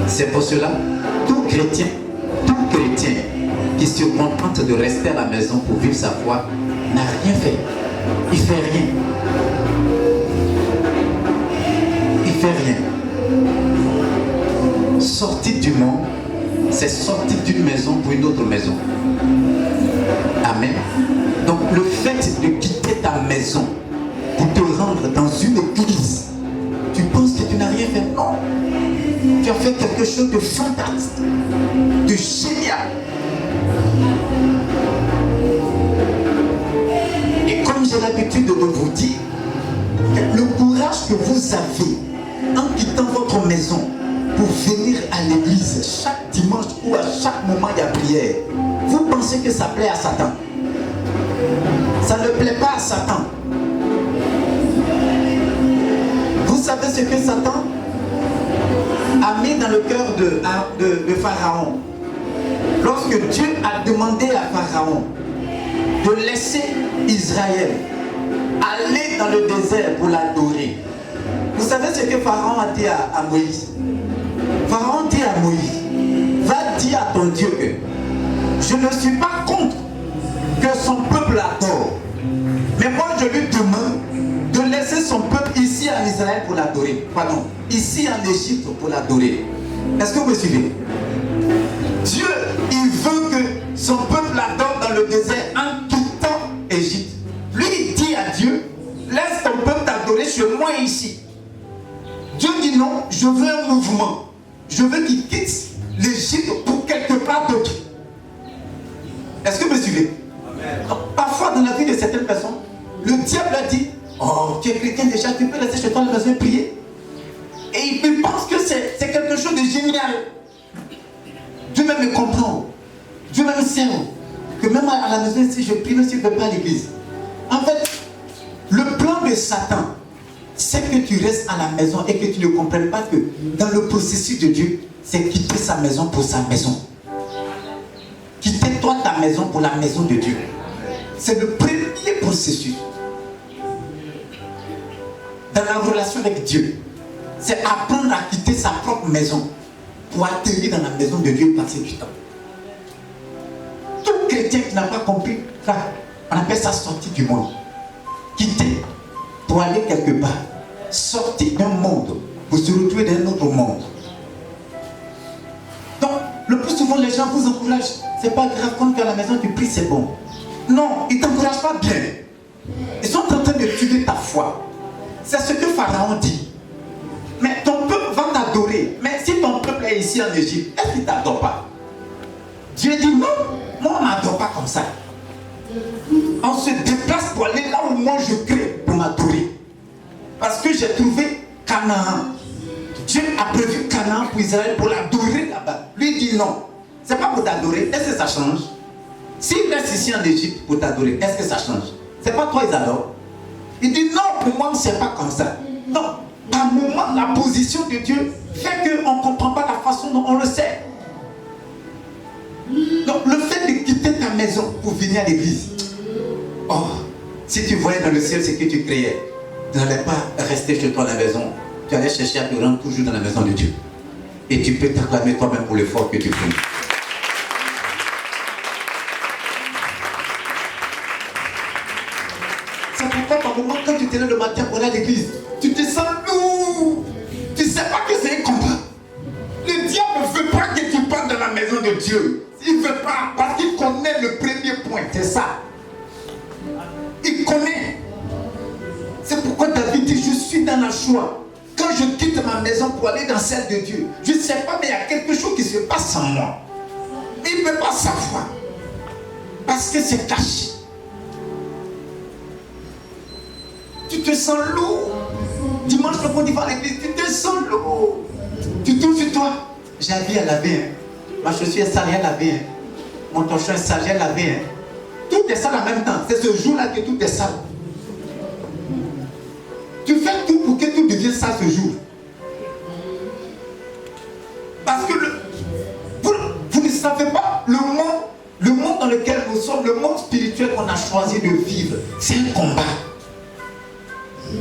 C'est pour cela, tout chrétien qui se contente de rester à la maison pour vivre sa foi n'a rien fait. Il fait rien. Il fait rien. Sortir du monde, c'est sortir d'une maison pour une autre maison. Amen. Donc le fait de quitter ta maison pour te rendre dans une église, tu penses que tu n'as rien fait? Non. Tu as fait quelque chose de fantastique, de génial. Et comme j'ai l'habitude de vous dire, le courage que vous avez en quittant votre maison pour venir à l'église chaque dimanche ou à chaque moment il y a prière, vous pensez que ça plaît à Satan? Ça ne plaît pas à Satan. Vous savez ce que Satan a mis dans le cœur de Pharaon? Lorsque Dieu a demandé à Pharaon de laisser Israël aller dans le désert pour l'adorer, vous savez ce que Pharaon a dit à Moïse? Pharaon dit à Moïse, va dire à ton Dieu que je ne suis pas contre que son peuple adore, mais moi je lui demande de laisser son peuple ici en Israël pour l'adorer. Pardon, ici en Égypte pour l'adorer. Est-ce que vous me suivez? Dieu, il veut que son peuple adore dans le désert en quittant Égypte. Lui, il dit à Dieu, laisse ton peuple t'adorer chez moi ici. Dieu dit non, je veux un mouvement. Je veux qu'il quitte l'Égypte pour quelque part d'autre. Est-ce que vous me suivez? Donc, parfois dans la vie de certaines personnes, le diable a dit, oh, tu es chrétien déjà, tu peux rester chez toi à la maison et prier. Et il pense que c'est quelque chose de génial. Dieu même me comprend. Dieu même sait que même à la maison, si je prie, même si je ne vais pas à l'église. En fait, le plan de Satan, c'est que tu restes à la maison et que tu ne comprennes pas que dans le processus de Dieu, c'est quitter sa maison pour sa maison. Quitter toi ta maison pour la maison de Dieu. C'est le premier processus. Dans la relation avec Dieu, c'est apprendre à quitter sa propre maison pour atterrir dans la maison de Dieu et passer du temps. Tout chrétien qui n'a pas compris ça, on appelle ça sortir du monde. Quitter pour aller quelque part. Sortir d'un monde pour se retrouver dans un autre monde. Donc, le plus souvent, les gens vous encouragent. C'est pas grave, quand tu es à la maison, tu pries, c'est bon. Non, ils ne t'encouragent pas bien. Ils sont en train de tuer ta foi. C'est ce que Pharaon dit. Mais ton peuple va t'adorer. Mais si ton peuple est ici en Égypte, est-ce qu'il ne t'adore pas? Dieu dit non, moi on ne m'adore pas comme ça. On se déplace pour aller là où moi je crée pour m'adorer. Parce que j'ai trouvé Canaan. Dieu a prévu Canaan pour Israël pour l'adorer là-bas. Lui dit non. C'est pas pour t'adorer. Est-ce que ça change? S'il reste ici en Égypte pour t'adorer, est-ce que ça change? C'est pas toi ils adorent. Il dit non, pour moi c'est pas comme ça. Non, par moment la position de Dieu fait qu'on ne comprend pas la façon dont on le sait. Donc le fait de quitter ta maison pour venir à l'église, oh, si tu voyais dans le ciel ce que tu créais, tu n'allais pas rester chez toi à la maison. Tu allais chercher à te rendre toujours dans la maison de Dieu. Et tu peux t'acclamer toi-même pour l'effort que tu fais. C'est pourquoi par moment quand tu te lèves le matin pour aller à l'église, tu te sens lourd. Tu ne sais pas que c'est un combat. Le diable ne veut pas que tu partes dans la maison de Dieu. Il ne veut pas parce qu'il connaît le premier point. C'est ça. Il connaît. C'est pourquoi David dit, je suis dans la joie. Quand je quitte ma maison pour aller dans celle de Dieu, je ne sais pas, mais il y a quelque chose qui se passe en moi. Il ne peut pas savoir. Parce que c'est caché. Tu te sens lourd. Dimanche, quand on va à l'église, tu te sens lourd. Tu tournes sur toi. J'ai la vie à laver. Ma chaussure est sale, elle a lavé. Mon torchon est sale, elle a lavé. Tout est sale en même temps. C'est ce jour-là que tout est sale. Tu fais tout pour que tout devienne sale ce jour. Parce que vous ne savez pas le monde dans lequel nous sommes, le monde spirituel qu'on a choisi de vivre, c'est un combat.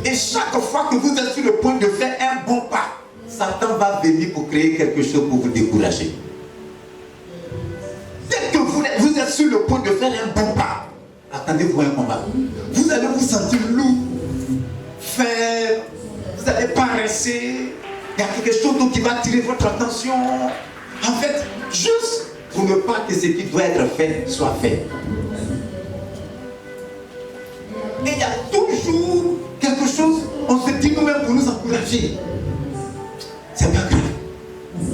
Et chaque fois que vous êtes sur le point de faire un bon pas, Satan va venir pour créer quelque chose pour vous décourager. Dès que vous êtes sur le point de faire un bon pas, attendez-vous un combat. Vous allez vous sentir lourd, faire, vous allez paresser. Il y a quelque chose qui va attirer votre attention. En fait, juste pour ne pas que ce qui doit être fait soit fait. Et il y a toujours quelque chose, on se dit nous-mêmes pour nous encourager. C'est pas grave.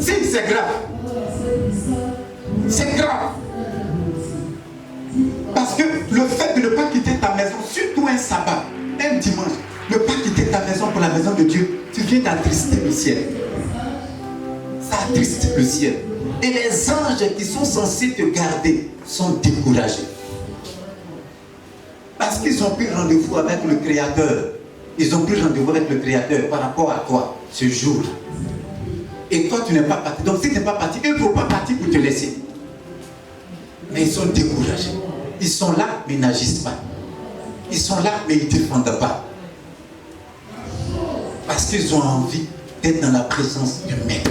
Si, c'est grave. C'est grave. Parce que le fait de ne pas quitter ta maison, surtout un sabbat, un dimanche, ne pas quitter ta maison pour la maison de Dieu, tu viens d'attrister le ciel. Ça attriste le ciel. Et les anges qui sont censés te garder sont découragés. Parce qu'ils ont pris rendez-vous avec le Créateur. Ils ont pris rendez-vous avec le Créateur par rapport à toi, ce jour. Et toi, tu n'es pas parti. Donc si tu n'es pas parti, ils ne vont pas partir pour te laisser. Mais ils sont découragés. Ils sont là, mais ils n'agissent pas. Ils sont là, mais ils ne défendent pas. Parce qu'ils ont envie d'être dans la présence du Maître.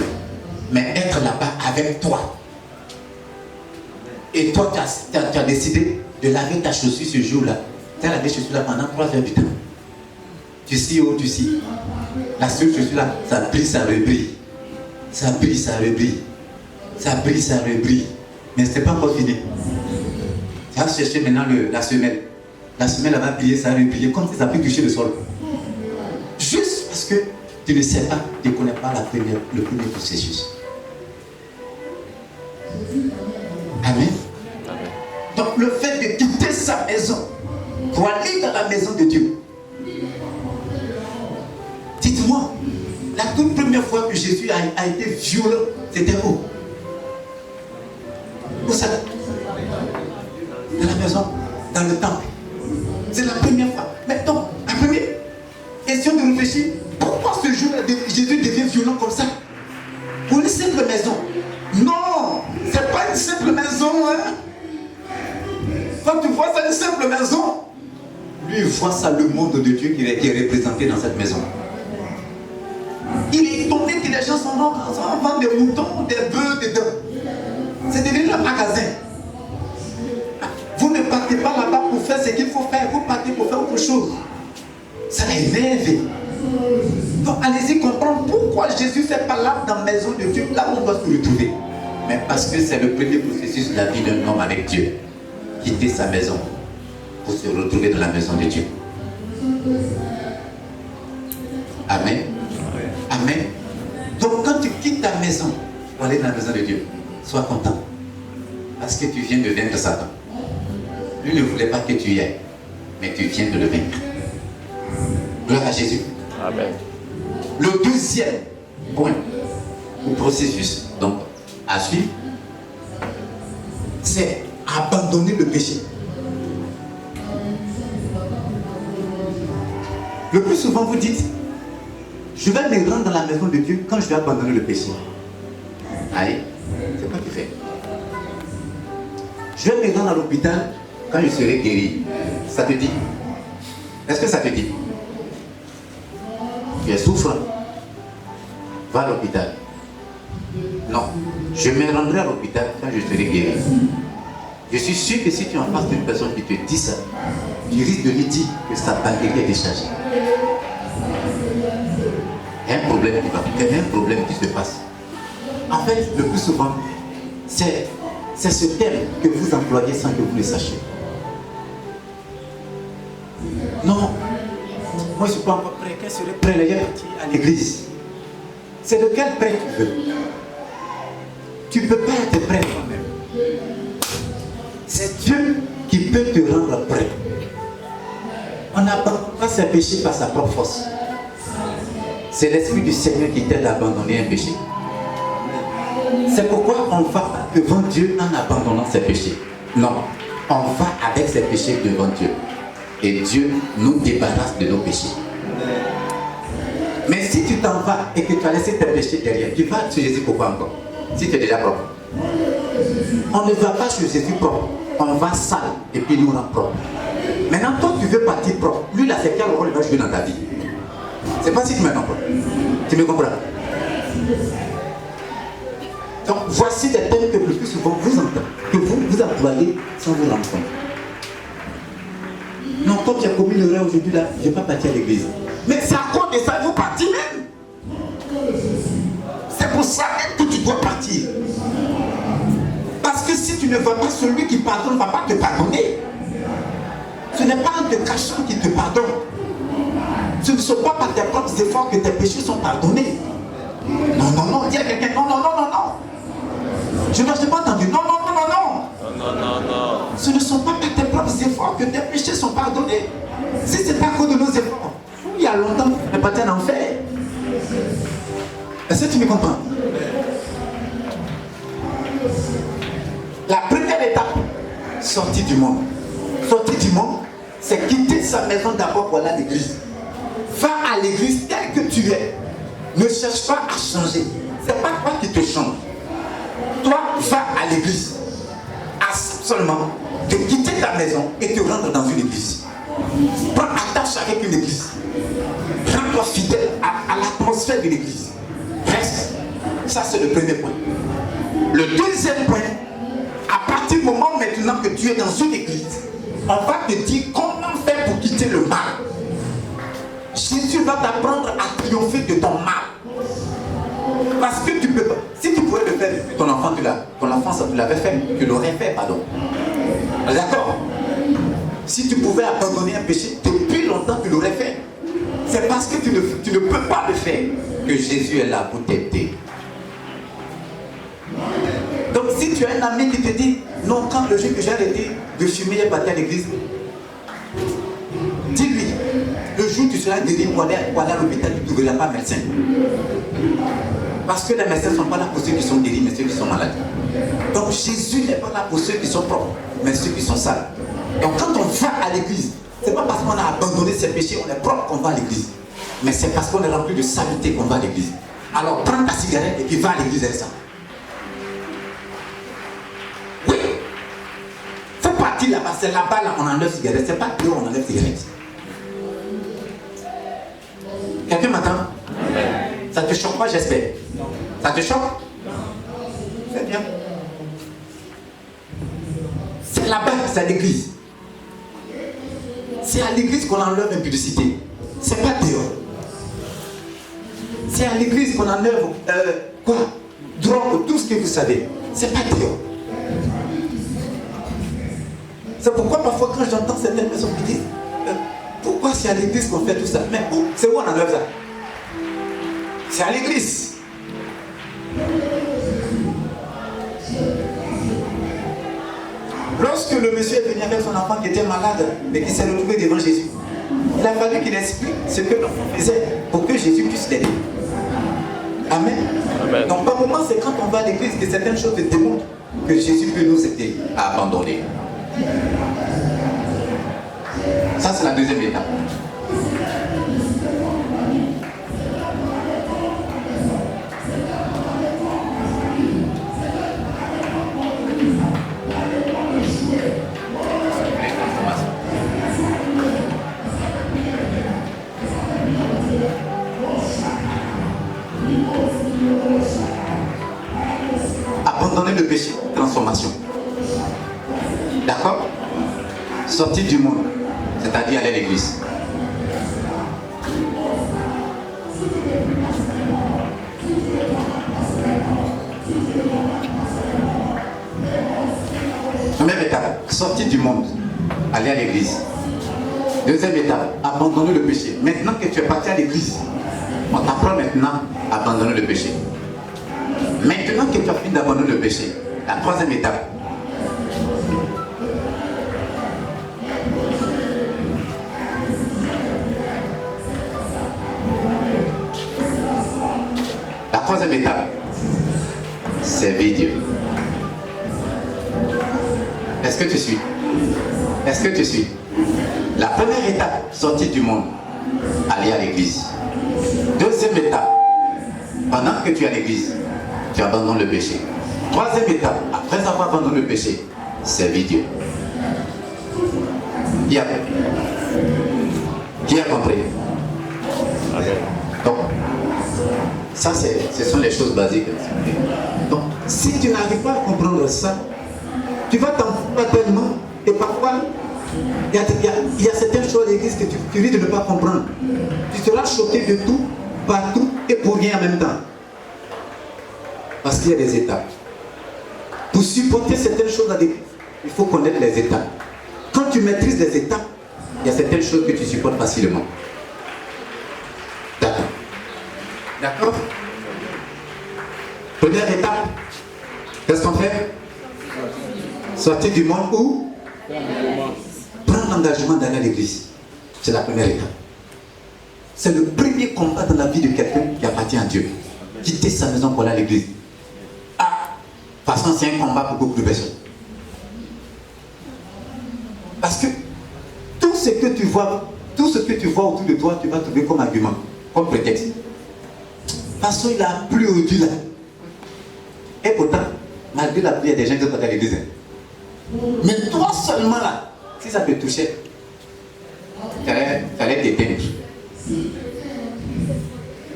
Mais être là-bas avec toi. Et toi, tu as décidé de laver ta chaussure ce jour-là. Tu as lavé ta chaussure là pendant 3 heures du temps. Tu sais où tu sais. La seule chaussure-là, ça brille, ça rebrille. Ça brille, ça rebrille. Ça brille, ça rebrille. Mais ce n'est pas encore fini. Tu vas chercher maintenant la semelle. La semelle, elle va briller, ça va rebriller, comme si ça peut toucher le sol. Juste parce que tu ne sais pas, tu ne connais pas le premier processus. Amen. Donc le fait de quitter sa maison pour aller dans la maison de Dieu. Dites-moi, la toute première fois que Jésus a été violent, c'était où? Où ça? Dans la maison, dans le temple. C'est la première fois. Mais donc, la première question de réfléchir, pourquoi ce jour-là Jésus devient violent comme ça? Pour une simple maison. Non, c'est pas une simple maison. Hein? Quand tu vois ça, une simple maison, lui il voit ça, le monde de Dieu qui est représenté dans cette maison. Il est étonné que les gens sont en vente des moutons, des bœufs, des dents. C'est devenu un magasin. Vous ne partez pas là-bas pour faire ce qu'il faut faire, vous partez pour faire autre chose. Ça l'énerve. Donc allez-y comprendre pourquoi Jésus ne fait pas là dans la maison de Dieu, là où on doit se retrouver. Mais parce que c'est le premier processus de la vie d'un homme avec Dieu. Quitter sa maison pour se retrouver dans la maison de Dieu. Amen. Amen. Donc quand tu quittes ta maison pour aller dans la maison de Dieu, sois content. Parce que tu viens de vaincre Satan. Lui ne voulait pas que tu y ailles, mais tu viens de le vaincre. Gloire à Jésus. Amen. Le deuxième point ou processus donc à suivre, c'est abandonner le péché. Le plus souvent vous dites, je vais me rendre dans la maison de Dieu quand je vais abandonner le péché. Allez, c'est quoi que tu fais? Je vais me rendre à l'hôpital quand je serai guéri. Ça te dit? Est-ce que ça te dit? Tu es souffrant. Va à l'hôpital. Non. Je me rendrai à l'hôpital quand je serai guéri. Je suis sûr que si tu es en face d'une personne qui te dit ça, tu risques de lui dire que sa batterie est déchargée. Il y a un problème qui va. Il y a un problème qui se passe. En fait, le plus souvent, c'est ce terme que vous employez sans que vous le sachiez. Non, moi je ne suis pas encore prêt. Quand je serai prêt, il y a parti à l'église. C'est de quel prêt tu veux? Tu ne peux pas être prêt toi-même. C'est Dieu qui peut te rendre prêt. On n'abandonne pas ses péchés par sa propre force. C'est l'Esprit du Seigneur qui t'aide à abandonner un péché. C'est pourquoi on va devant Dieu en abandonnant ses péchés. Non, on va avec ses péchés devant Dieu. Et Dieu nous débarrasse de nos péchés. Mais si tu t'en vas et que tu as laissé tes péchés derrière, tu vas chez Jésus pourquoi encore? Si tu es déjà propre. On ne va pas chez Jésus propre. On va sale et puis nous rend propre. Maintenant, toi tu veux partir propre. Lui là, c'est quel rôle il va jouer dans ta vie? C'est pas si tu me comprends. Tu me comprends? Donc voici des thèmes que le plus souvent vous entendez, que vous employez sans vous rendre compte. Non, comme j'ai commis l'erreur aujourd'hui là, je ne vais pas partir à l'église. Mais c'est à cause de ça que vous partez même. C'est pour ça même que tu dois partir. Parce que si tu ne vois pas celui qui pardonne, ne va pas te pardonner. Ce n'est pas un te cachant qui te pardonne. Ce ne sont pas par tes propres efforts que tes péchés sont pardonnés. Non, non, non, dis à quelqu'un, non, non, non, non, non. Je n'ai pas entendu, non, non, non, non, non. Non, non, non. Ce ne sont pas par tes propres efforts que tes péchés sont pardonnés. Si ce n'est pas à cause de nos efforts, il y a longtemps, on est parti en enfer. Est-ce que tu me comprends? La première étape, sortir du monde. Sortir du monde, c'est quitter sa maison d'abord pour aller à l'église. Va à l'église tel que tu es. Ne cherche pas à changer. Ce n'est pas toi qui te change. Toi, va à l'église. Seulement de quitter ta maison et te rendre dans une église. Prends attache avec une église. Rends-toi fidèle à l'atmosphère de l'église. Reste. Ça, c'est le premier point. Le deuxième point, à partir du moment maintenant que tu es dans une église, on va te dire comment faire pour quitter le mal. Jésus va t'apprendre à triompher de ton mal. Parce que tu peux pas. Si tu pouvais le faire depuis ton enfance, tu l'avais fait, tu l'aurais fait, pardon. D'accord? Si tu pouvais abandonner un péché, depuis longtemps tu l'aurais fait. C'est parce que tu ne peux pas le faire que Jésus est là pour t'aider. Donc si tu as un ami qui te dit, non, quand le jour que j'ai arrêté de fumer et partir à l'église, dis-lui, le jour où tu seras guéri pour aller à l'hôpital, tu ne trouveras pas médecin. Parce que les médecins ne sont pas là pour ceux qui sont guéris, mais ceux qui sont malades. Donc Jésus n'est pas là pour ceux qui sont propres, mais ceux qui sont sales. Donc quand on va à l'église, ce n'est pas parce qu'on a abandonné ses péchés, on est propre qu'on va à l'église. Mais c'est parce qu'on est rempli de saleté qu'on va à l'église. Alors prends ta cigarette et puis va à l'église avec ça. Oui. Il faut partir là-bas, c'est là-bas là, on enlève cigarette. C'est pas dehors on enlève cigarette. Quelqu'un m'attend? Ça te choque pas, j'espère? Ça te choque? C'est bien. C'est là-bas, c'est à l'église. C'est à l'église qu'on enlève l'impudicité. C'est pas dehors. C'est à l'église qu'on enlève quoi? Drogue, tout ce que vous savez. C'est pas dehors. C'est pourquoi parfois quand j'entends certaines personnes qui disent pourquoi c'est à l'église qu'on fait tout ça? Mais où? C'est où on enlève ça? C'est à l'église. Lorsque le monsieur est venu avec son enfant qui était malade et qui s'est retrouvé devant Jésus, il a fallu qu'il explique ce que l'enfant faisait pour que Jésus puisse l'aider. Amen. Amen. Donc par moment, c'est quand on va à l'église que certaines choses te démontrent que Jésus peut nous aider à abandonner. Ça, c'est la deuxième étape. Abandonner le péché, transformation. D'accord? Sortir du monde, c'est-à-dire aller à l'église. Première étape, sortir du monde, aller à l'église. Deuxième étape, abandonner le péché. Maintenant que tu es parti à l'église, on t'apprend maintenant à abandonner le péché. Maintenant que tu as fini d'abandonner le péché, la troisième étape. La troisième étape, servir Dieu. Est-ce que tu suis? Est-ce que tu suis? La première étape, sortir du monde, aller à l'église. Deuxième étape, pendant que tu es à l'église, tu abandonnes le péché. Troisième étape, après avoir abandonné le péché, servir Dieu. Qui a compris? Qui a compris? Donc, Ça, ce sont les choses basiques. Donc, si tu n'arrives pas à comprendre ça, tu vas t'en foutre tellement. Et parfois, il y a certaines choses à l'église que tu risques de ne pas comprendre. Tu seras choqué de tout, partout et pour rien en même temps. Parce qu'il y a des étapes. Pour supporter certaines choses à l'église, il faut connaître les étapes. Quand tu maîtrises les étapes, il y a certaines choses que tu supportes facilement. D'accord. D'accord? Première étape, qu'est-ce qu'on fait? Sortir du monde où? Prendre l'engagement d'aller à l'église. C'est la première étape. C'est le premier combat dans la vie de quelqu'un qui appartient à Dieu. Quitter sa maison pour aller à l'église. Ah, de toute façon, c'est un combat pour beaucoup de personnes. Parce que tout ce que tu vois autour de toi, tu vas trouver comme argument, comme prétexte. De toute façon, il a plu au-dessus là. Et pourtant, malgré la pluie, il y a des gens qui sont allés à l'église. Mais toi seulement là, si ça te touchait, tu allais t'éteindre.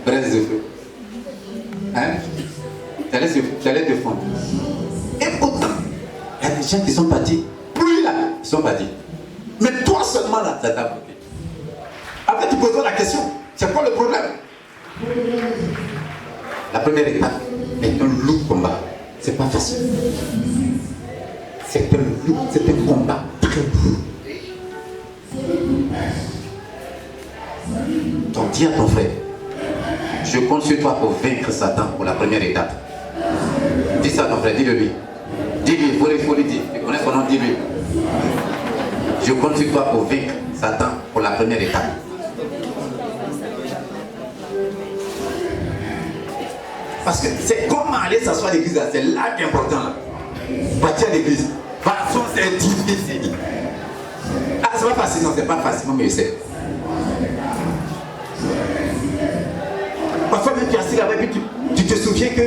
Près des feux. Hein? Tu allais te fondre. Et pourtant, il y a des gens qui sont partis. Pluie là, ils sont partis. Mais toi seulement là, ça t'a bloqué. Après, tu poses la question, c'est quoi le problème? La première étape est un lourd combat. C'est pas facile. C'est un combat très lourd. Donc dis à ton frère, je compte sur toi pour vaincre Satan pour la première étape. Dis ça à ton frère, dis-le lui. Dis-lui, il faut lui dire. Tu connais son nom, dis-lui. Je compte sur toi pour vaincre Satan pour la première étape. Parce que c'est comment aller s'asseoir à l'église, c'est là qui est important. Là. Partir à l'église. Façon, c'est difficile. Ah, c'est pas facile, non, c'est pas facile, mais je sais. Parfois même tu es assis là-bas et puis tu te souviens que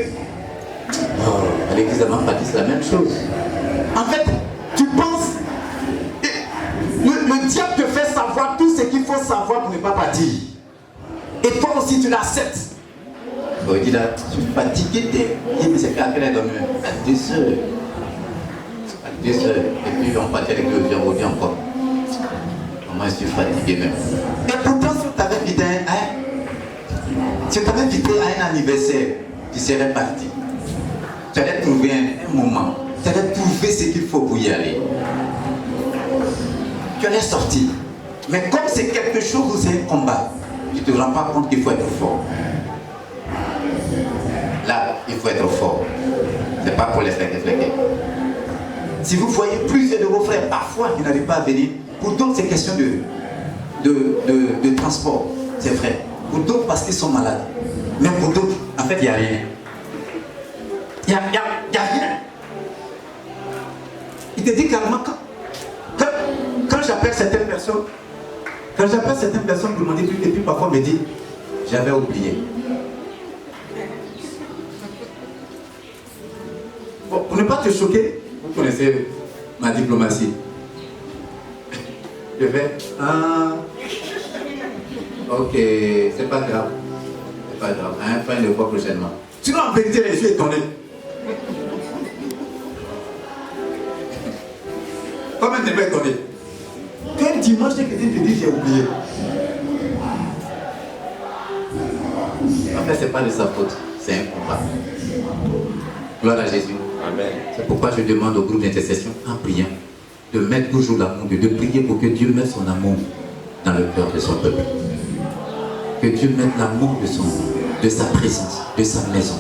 à l'église de Mampati, c'est la même chose. En fait, tu penses, le diable te fait savoir tout ce qu'il faut savoir pour ne pas partir. Et toi aussi tu l'acceptes. Bon, il dit là, je suis fatigué, mais c'est qu'à quelle heure dormir? À 2 heures. À 2 heures. Et puis on partit avec le vieux, on revient encore. Moi je suis fatigué même. Et pourtant, si tu t'avais invité à un anniversaire, tu serais parti. Tu allais trouver un moment. Tu allais trouver ce qu'il faut pour y aller. Tu allais sortir. Mais comme c'est quelque chose où c'est un combat, tu ne te rends pas compte qu'il faut être fort. Là, il faut être fort. Ce n'est pas pour les faire réfléchir. Si vous voyez plusieurs de vos frères, parfois, qui n'arrivent pas à venir, pour d'autres, c'est question de transport, c'est vrai. Pour d'autres, parce qu'ils sont malades. Mais pour d'autres, en fait, il n'y a rien. Il n'y a rien. Il te dit carrément, quand j'appelle certaines personnes, pour demander plus, et puis parfois on me dit, j'avais oublié. Bon, pour ne pas te choquer, vous connaissez ma diplomatie. Je vais, ok, c'est pas grave. C'est pas grave, enfin le voit prochainement. Sinon en vérité, les yeux étonnés. Comment tu peux étonner? Quel dimanche quelqu'un te dit j'ai oublié? En fait, c'est pas de sa faute, c'est un combat. Gloire à Jésus. Amen. C'est pourquoi je demande au groupe d'intercession, en priant, de mettre toujours l'amour de Dieu, de prier pour que Dieu mette son amour dans le cœur de son peuple. Que Dieu mette l'amour de sa présence, de sa maison,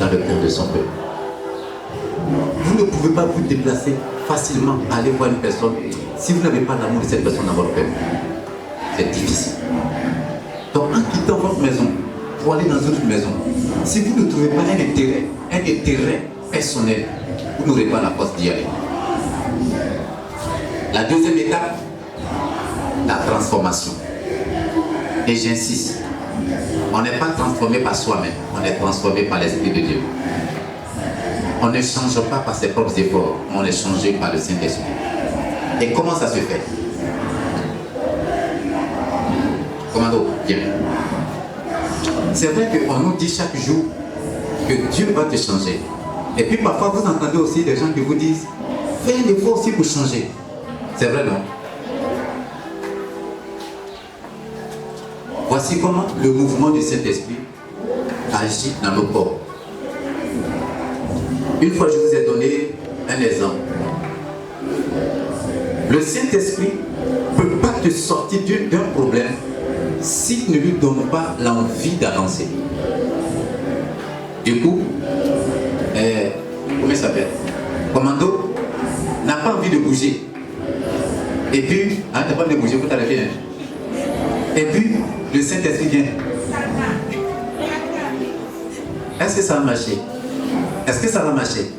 dans le cœur de son peuple. Vous ne pouvez pas vous déplacer facilement, aller voir une personne, si vous n'avez pas l'amour de cette personne dans votre cœur. C'est difficile. Donc en quittant votre maison, pour aller dans une autre maison, si vous ne trouvez pas un intérêt personnel, vous n'aurez pas la force d'y aller. La deuxième étape, la transformation. Et j'insiste, on n'est pas transformé par soi-même, on est transformé par l'Esprit de Dieu. On ne change pas par ses propres efforts, on est changé par le Saint-Esprit. Et comment ça se fait? Commando, viens. C'est vrai qu'on nous dit chaque jour que Dieu va te changer. Et puis parfois vous entendez aussi des gens qui vous disent fais un effort aussi pour changer. C'est vrai, non? Voici comment le mouvement du Saint-Esprit agit dans nos corps. Une fois, je vous ai donné un exemple. Le Saint-Esprit ne peut pas te sortir d'un problème s'il ne lui donne pas l'envie d'avancer. Du coup, comment il s'appelle? Commando n'a pas envie de bouger. Et puis, t'as pas envie de bouger, vous t'arrêtez bien. Et puis, le Saint-Esprit vient. Est-ce que ça va marcher? Est-ce que ça va marcher?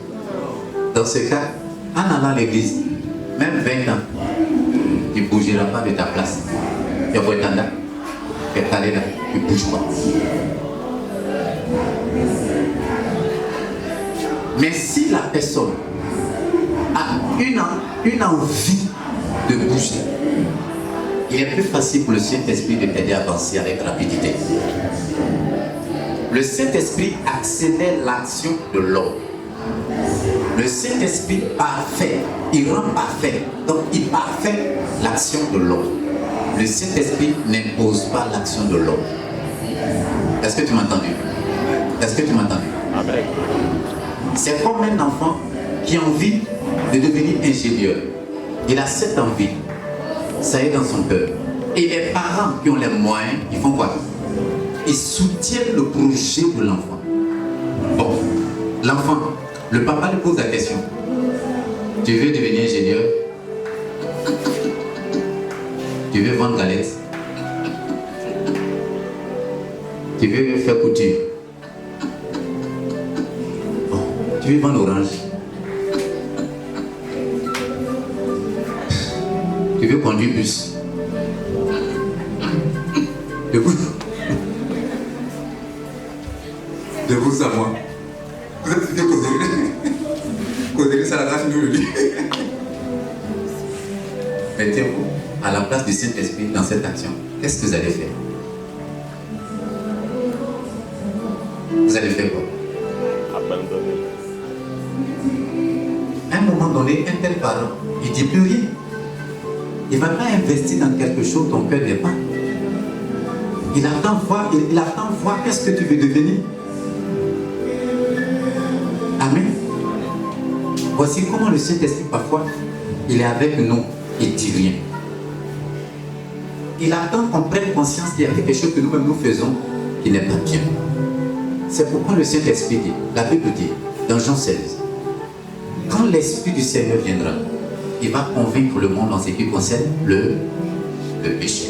Dans ce cas, en allant à l'église, même 20 ans, tu ne bougeras pas de ta place. Tu vas être là, tu es allé là, tu ne bouges pas. Mais si la personne a une envie de bouger, il est plus facile pour le Saint-Esprit de t'aider à avancer avec rapidité. Le Saint-Esprit accélère l'action de l'homme. Le Saint-Esprit parfait, il rend parfait. Donc il parfait l'action de l'homme. Le Saint-Esprit n'impose pas l'action de l'homme. Est-ce que tu m'as entendu? Est-ce que tu m'as entendu? Amen. C'est comme un enfant qui a envie de devenir ingénieur. Il a cette envie. Ça est dans son cœur. Et les parents qui ont les moyens, ils font quoi? Ils soutiennent le projet de l'enfant. Bon, l'enfant, le papa lui pose la question. Tu veux devenir ingénieur? Tu veux vendre galettes? Tu veux faire couture? Bon, tu veux vendre orange? Tu veux conduire bus? De vous à moi. Vous êtes fait causer ça la grâce nous le dit. Mettez-vous à la place du Saint-Esprit dans cette action. Qu'est-ce que vous allez faire? Vous allez faire quoi? Abandonner. À un moment donné, un tel parent, il ne dit plus rien. Il ne va pas investir dans quelque chose dont ton cœur n'est pas. Il attend voir qu'est-ce que tu veux devenir. Amen. Voici comment le Saint-Esprit parfois, il est avec nous, il ne dit rien. Il attend qu'on prenne conscience qu'il y a quelque chose que nous-mêmes nous faisons qui n'est pas bien. C'est pourquoi le Saint-Esprit dit, la Bible dit, dans Jean 16, quand l'Esprit du Seigneur viendra, il va convaincre le monde en ce qui concerne le péché.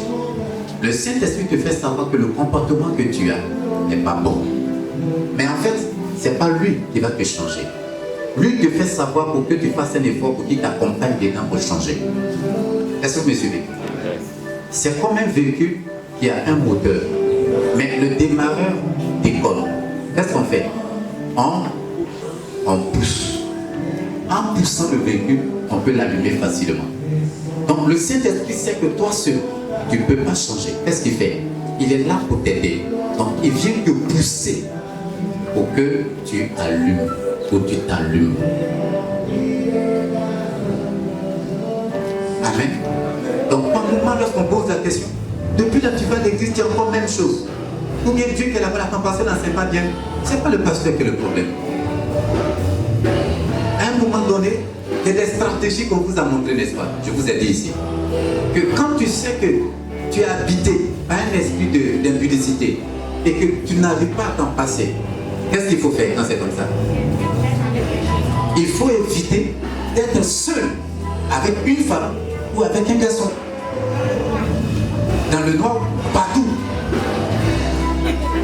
Le Saint-Esprit te fait savoir que le comportement que tu as n'est pas bon. Mais en fait, ce n'est pas lui qui va te changer. Lui te fait savoir pour que tu fasses un effort, pour qu'il t'accompagne dedans pour changer. Est-ce que vous me suivez? C'est comme un véhicule qui a un moteur. Mais le démarreur décolle. Qu'est-ce qu'on fait? On pousse. En poussant le véhicule, on peut l'allumer facilement. Donc le Saint-Esprit sait que toi seul, tu ne peux pas changer. Qu'est-ce qu'il fait? Il est là pour t'aider. Donc il vient te pousser pour que tu allumes, pour que tu t'allumes. Amen. Donc par moment, lorsqu'on pose la question, depuis là tu vas à l'église, tu as encore la même chose. Ou bien Dieu qui est là-bas, ton pasteur n'enseigne pas bien. Ce n'est pas le pasteur qui est le problème. À un moment donné, il y a des stratégies qu'on vous a montrées, n'est-ce pas? Je vous ai dit ici. Que quand tu sais que tu es habité par un esprit d'impudicité et que tu n'arrives pas à t'en passer, qu'est-ce qu'il faut faire quand c'est comme ça? Il faut éviter d'être seul avec une femme ou avec un garçon. Dans le noir, partout.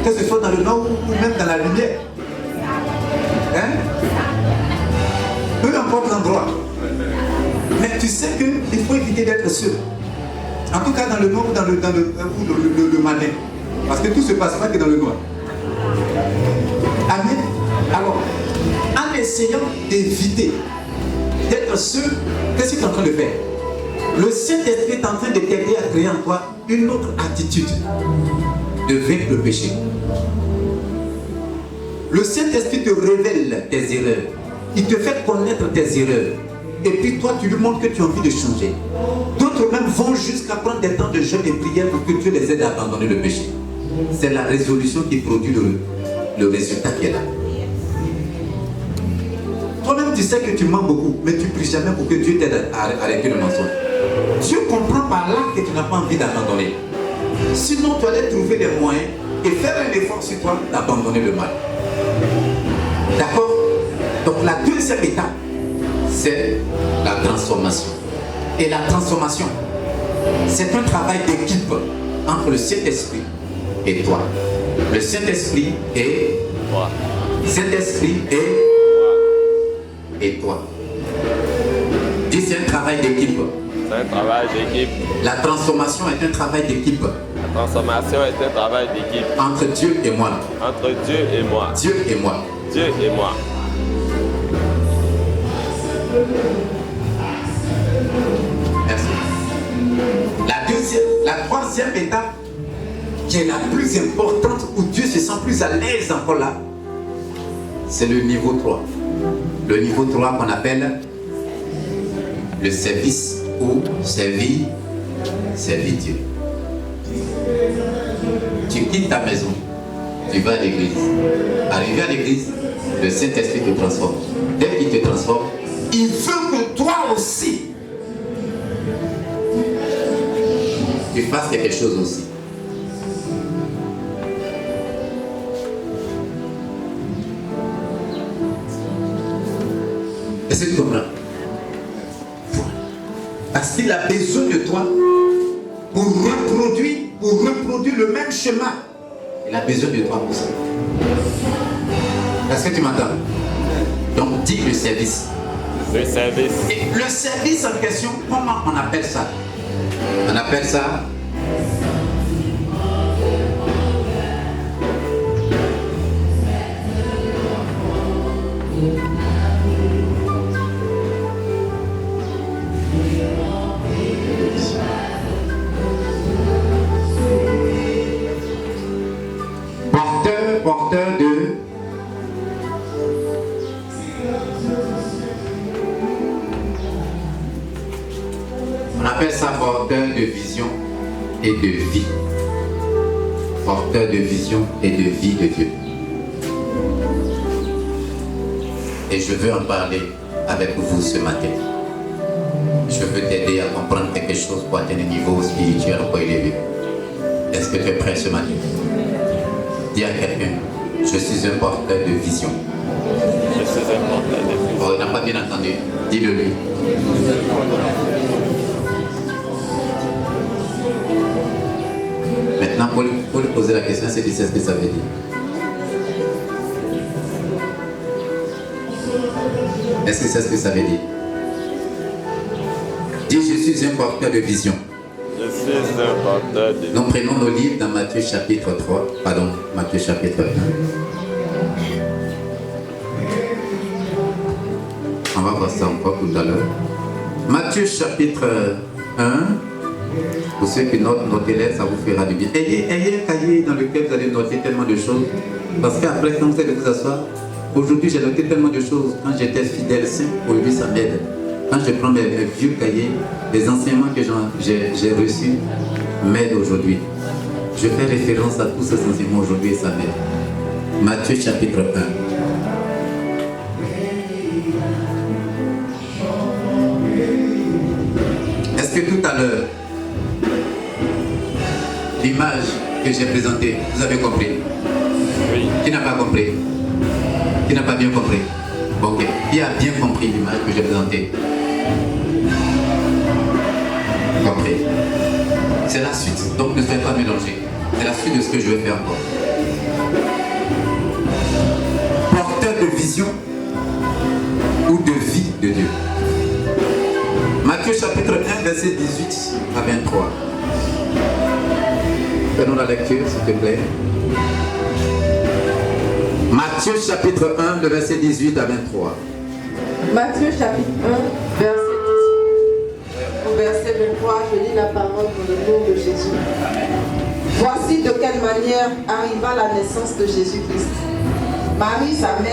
Que ce soit dans le noir ou même dans la lumière. Hein? Peu importe l'endroit. Mais tu sais qu'il faut éviter d'être seul. En tout cas dans le noir ou dans le matin. Parce que tout se passe pas que dans le noir. Amen. Alors, en essayant d'éviter d'être seul, qu'est-ce que tu es en train de faire? Le Saint-Esprit est en train de t'aider à créer en toi une autre attitude de vaincre le péché. Le Saint-Esprit te révèle tes erreurs. Il te fait connaître tes erreurs. Et puis toi, tu lui montres que tu as envie de changer. D'autres même vont jusqu'à prendre des temps de jeûne et prière pour que Dieu les aide à abandonner le péché. C'est la résolution qui produit le résultat qui est là. Toi-même, tu sais que tu mens beaucoup, mais tu ne pries jamais pour que Dieu t'aide à arrêter le mensonge. Dieu comprend par là que tu n'as pas envie d'abandonner. Sinon, tu allais trouver des moyens et faire un effort sur toi d'abandonner le mal. D'accord? Donc la deuxième étape, c'est la transformation. Et la transformation, c'est un travail d'équipe entre le Saint-Esprit et toi. Le Saint-Esprit et toi. Saint-Esprit et toi. Dis, c'est un travail d'équipe. C'est un travail d'équipe. La transformation est un travail d'équipe. La transformation est un travail d'équipe. Entre Dieu et moi. Entre Dieu et moi. Dieu et moi. Dieu et moi. Merci. La troisième étape, qui est la plus importante, où Dieu se sent plus à l'aise encore là, c'est le niveau 3. Le niveau 3 qu'on appelle le service ou servir Dieu. Tu quittes ta maison, tu vas à l'église. Arrivé à l'église, le Saint-Esprit te transforme. Dès qu'il te transforme, il veut que toi aussi, tu fasses quelque chose aussi. Est-ce que tu comprends? Parce qu'il a besoin de toi pour reproduire le même chemin. Il a besoin de toi pour ça. Est-ce que tu m'entends? Donc dis le service. Le service. Et le service en question, comment on appelle ça? On appelle ça porteur de on appelle ça porteur de vision et de vie. Porteur de vision et de vie de Dieu. Et je veux en parler avec vous ce matin. Je veux t'aider à comprendre quelque chose pour atteindre un niveau spirituel encore élevé. Est-ce que tu es prêt ce matin? Dis à quelqu'un, je suis un porteur de vision. Je suis un porteur de vision. Oh, il n'a pas bien entendu. Dis-le lui. Maintenant, pour lui poser la question, c'est ce que ça veut dire. Est-ce que c'est ce que ça veut dire? Dis, je suis un porteur de vision. Je suis un porteur de vision. Nous prenons nos livres dans Matthieu chapitre 3. Pardon, Matthieu chapitre 1. On va voir ça encore tout à l'heure. Matthieu chapitre 1. Pour ceux qui notent, notez-les, ça vous fera du bien. Ayez un cahier dans lequel vous allez noter tellement de choses. Parce qu'après, quand vous allez vous asseoir, aujourd'hui j'ai noté tellement de choses. Quand j'étais fidèle, saint, aujourd'hui ça m'aide. Quand je prends mes vieux cahiers, les enseignements que j'ai reçus m'aident aujourd'hui. Je fais référence à tous ces enseignements aujourd'hui et ça m'aide. Matthieu chapitre 1. Est-ce que tout à l'heure, l'image que j'ai présentée, vous avez compris? Oui. Qui n'a pas compris? Qui n'a pas bien compris? Ok. Qui a bien compris l'image que j'ai présentée? Compris. C'est la suite. Donc ne soyez pas mélangés. C'est la suite de ce que je vais faire encore. Porteur de vision ou de vie de Dieu. Matthieu chapitre 1, verset 18 à 23. Prenons la lecture, s'il te plaît. Matthieu chapitre 1, le verset 18 à 23. Matthieu chapitre 1, verset 18. Au verset 23, je lis la parole pour le nom de Jésus. Voici de quelle manière arriva la naissance de Jésus-Christ. Marie, sa mère,